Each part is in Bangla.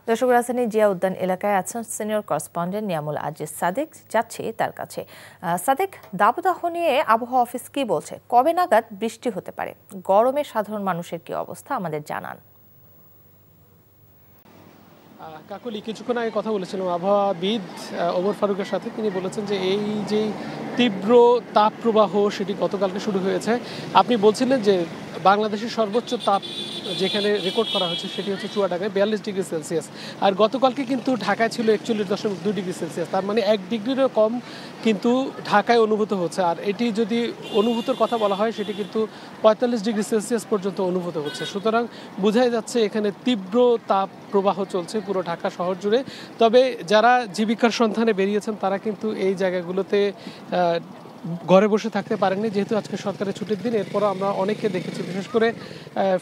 দর্শক, রাজধানী জিয়া উদ্যান এলাকায় আছেন সিনিয়র করেসপন্ডেন্ট নিয়ামুল আজিজ সাদেক। যাচ্ছি তার কাছে। সাদেক, দাবদাহ নিয়ে আবহাওয়া অফিস কি বলছে? কবে নাগাদ বৃষ্টি হতে পারে? গরমে সাধারণ মানুষের কি অবস্থা আমাদের জানান। কাকলি, কিছুক্ষণ আগে কথা বলেছিলাম আবহাওয়াবিদ ওমর ফারুকের সাথে। তিনি বলেছেন যে এই যে তীব্র তাপ প্রবাহ সেটি গতকালকে শুরু হয়েছে। আপনি বলছিলেন যে বাংলাদেশের সর্বোচ্চ তাপ যেখানে রেকর্ড করা হচ্ছে সেটি হচ্ছে চুয়াডাঙ্গায় 42 ডিগ্রি সেলসিয়াস। আর গতকালকে কিন্তু ঢাকায় ছিল 41.2 ডিগ্রি সেলসিয়াস। তার মানে 1 ডিগ্রিরও কম কিন্তু ঢাকায় অনুভূত হচ্ছে। আর এটি যদি অনুভূতির কথা বলা হয় সেটি কিন্তু 45 ডিগ্রি সেলসিয়াস পর্যন্ত অনুভূত হচ্ছে। সুতরাং বোঝাই যাচ্ছে এখানে তীব্র তাপ প্রবাহ চলছে পুরো ঢাকা শহর জুড়ে। তবে যারা জীবিকার সন্ধানে বেরিয়েছেন তারা কিন্তু এই জায়গাগুলোতে ঘরে বসে থাকতে পারেননি, যেহেতু আজকে সরকারের ছুটির দিন। এরপরও আমরা অনেককে দেখেছি, বিশেষ করে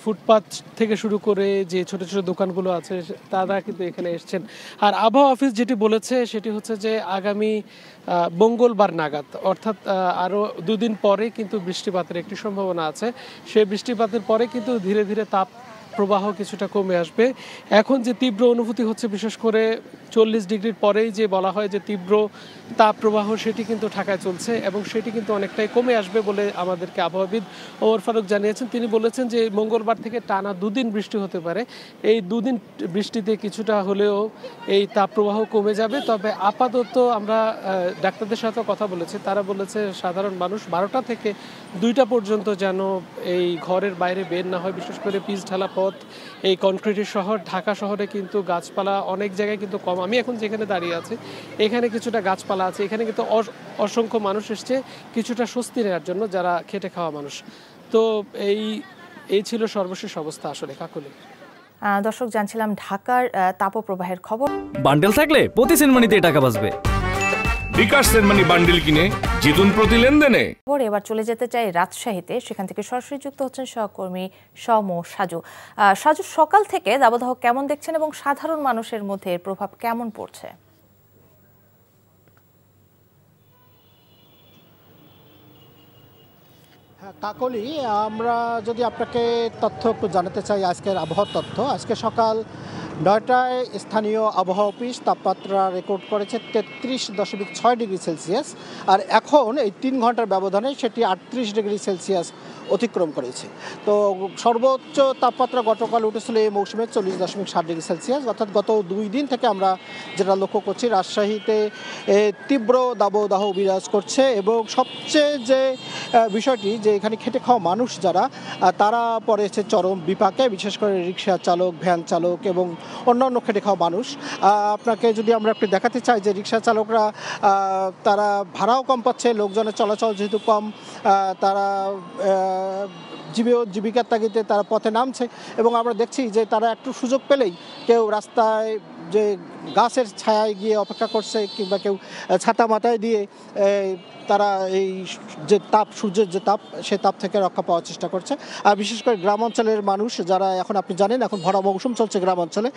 ফুটপাথ থেকে শুরু করে যে ছোট ছোট দোকানগুলো আছে তারা কিন্তু এখানে এসছেন। আর আবহাওয়া অফিস যেটি বলেছে সেটি হচ্ছে যে আগামী মঙ্গলবার নাগাদ, অর্থাৎ আরও দুদিন পরে কিন্তু বৃষ্টিপাতের একটি সম্ভাবনা আছে। সেই বৃষ্টিপাতের পরে কিন্তু ধীরে ধীরে তাপ প্রবাহ কিছুটা কমে আসবে। এখন যে তীব্র অনুভূতি হচ্ছে, বিশেষ করে 40 ডিগ্রির পরেই যে বলা হয় যে তীব্র তাপ প্রবাহ, সেটি কিন্তু ঢাকায় চলছে এবং সেটি কিন্তু অনেকটাই কমে আসবে বলে আমাদেরকে আবহাওয়াবিদ ওমর ফারুক জানিয়েছেন। তিনি বলেছেন যে মঙ্গলবার থেকে টানা দুদিন বৃষ্টি হতে পারে। এই দুদিন বৃষ্টিতে কিছুটা হলেও এই তাপ প্রবাহ কমে যাবে। তবে আপাতত আমরা ডাক্তারদের সাথে কথা বলেছি, তারা বলেছে সাধারণ মানুষ 12টা থেকে 2টা পর্যন্ত যেন এই ঘরের বাইরে বের না হয়। বিশেষ করে পিচ ঢালা পথ, এই কনক্রিটের শহর ঢাকা শহরে কিন্তু গাছপালা অনেক জায়গায় কিন্তু কম। আমি এখন যেখানে দাঁড়িয়ে আছি এখানে কিছুটা গাছপালা আছে। এখানে কিন্তু অসংখ্য মানুষ এসছে কিছুটা স্বস্তি নেওয়ার জন্য, যারা খেটে খাওয়া মানুষ। তো এই ছিল সর্বশেষ অবস্থা আসলে কাকলি। দর্শক, জানছিলাম ঢাকার তাপপ্রবাহের খবর। বান্ডেল থাকলে প্রতি সেনমানিতে টাকা বাঁচবে। বিকাশ সেনমানি বান্ডেল কিনে জিতুন প্রতি লেনদেনে। এবার চলে যেতে চাই রাজশাহীতে। সেখান থেকে সরাসরি যুক্ত হচ্ছেন সহকর্মী সম সাজু। সাজু, সকাল থেকে দাবদাহ কেমন দেখছেন এবং সাধারণ মানুষের মধ্যে এর প্রভাব কেমন পড়ছে? কাকলি, আমরা যদি আপনাকে তথ্য একটু জানাতে চাই, আজকের আবহাওয়ার তথ্য। আজকে সকাল 9টায় স্থানীয় আবহাওয়া অফিস তাপমাত্রা রেকর্ড করেছে 33.6 ডিগ্রি সেলসিয়াস। আর এখন এই 3 ঘন্টার ব্যবধানে সেটি 38 ডিগ্রি সেলসিয়াস অতিক্রম করেছে। তো সর্বোচ্চ তাপমাত্রা গতকাল উঠেছিল এই মৌসুমে 40.7 ডিগ্রি সেলসিয়াস। অর্থাৎ গত 2 দিন থেকে আমরা যেটা লক্ষ্য করছি, রাজশাহীতে তীব্র দাবদাহ বিরাজ করছে। এবং সবচেয়ে যে বিষয়টি, যে এখানে খেটে খাওয়া মানুষ যারা, তারা পড়েছে চরম বিপাকে। বিশেষ করে রিক্সা চালক, ভ্যান চালক এবং অন্যান্য খেটে খাওয়া মানুষ। আপনাকে যদি আমরা একটু দেখাতে চাই যে রিক্সা চালকরা, তারা ভাড়াও কম পাচ্ছে, লোকজনের চলাচল যেহেতু কম, তারা জীবিকার তাগিদে তারা পথে নামছে। এবং আমরা দেখছি যে তারা একটু সুযোগ পেলেই কেউ রাস্তায় যে গাছের ছায়ায় গিয়ে অপেক্ষা করছে, কিংবা কেউ ছাতা মাথায় দিয়ে তারা এই যে তাপ, সূর্যের যে তাপ, সে তাপ থেকে রক্ষা পাওয়ার চেষ্টা করছে। আর বিশেষ করে গ্রাম অঞ্চলের মানুষ যারা, এখন আপনি জানেন এখন ভরা মৌসুম চলছে গ্রাম অঞ্চলে,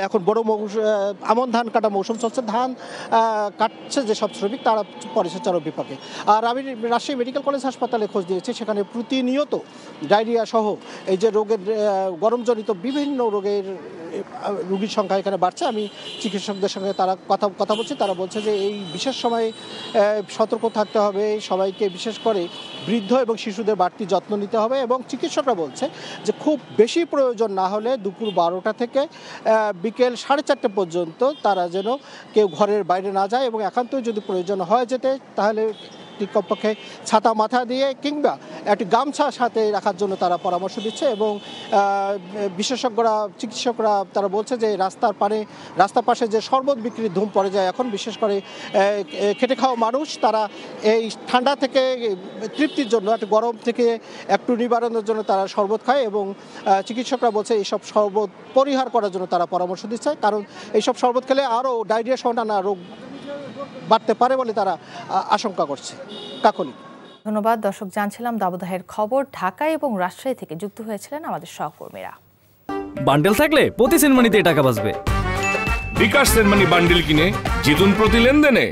এখন বড় আমন ধান কাটা মৌসুম চলছে। ধান কাটছে যেসব শ্রমিক, তারা পড়েছে চরম বিপাকে। আর আমি রাজশাহী মেডিকেল কলেজ হাসপাতালে খোঁজ দিয়েছি, সেখানে প্রতিনিয়ত ডায়রিয়া সহ এই যে রোগের, গরমজনিত বিভিন্ন রোগের রোগীর সংখ্যা এখানে বাড়ছে। আমি চিকিৎসকদের সঙ্গে তারা কথা বলছি, তারা বলছে যে এই বিশেষ সময়ে সতর্ক থাকতে হবে সবাইকে, বিশেষ করে বৃদ্ধ এবং শিশুদের বাড়তি যত্ন নিতে হবে। এবং চিকিৎসকরা বলছে যে খুব বেশি প্রয়োজন না হলে দুপুর 12টা থেকে বিকেল 4:30 পর্যন্ত তারা যেন কেউ ঘরের বাইরে না যায়, এবং একান্তই যদি প্রয়োজন হয় যেতে, তাহলে কমপক্ষে ছাতা মাথা দিয়ে কিংবা একটি গামছা সাথে রাখার জন্য তারা পরামর্শ দিচ্ছে। এবং বিশেষজ্ঞরা, চিকিৎসকরা তারা বলছে যে রাস্তার পাশে যে শরবত বিক্রির ধুম পড়ে যায় এখন, বিশেষ করে খেটে খাওয়া মানুষ, তারা এই ঠান্ডা থেকে তৃপ্তির জন্য, একটু গরম থেকে একটু নিবারণের জন্য তারা শরবত খায়। এবং চিকিৎসকরা বলছে এইসব শরবত পরিহার করার জন্য তারা পরামর্শ দিচ্ছে, কারণ এইসব শরবত খেলে আরও ডায়রিয়া সহ নানা রোগ বাড়তে পারে বলে তারা আশঙ্কা করছে। কাকলি, ধন্যবাদ। দর্শক, জানছিলাম দাবদাহের খবর। ঢাকা এবং রাজশাহী থেকে যুক্ত হয়েছিলেন আমাদের সহকর্মীরা। বান্ডেল থাকলে প্রতি সেনমানিতে টাকা বাঁচবে। বিকাশ সেনমানি বান্ডেল কিনে জিতুন প্রতি লেনদেনে।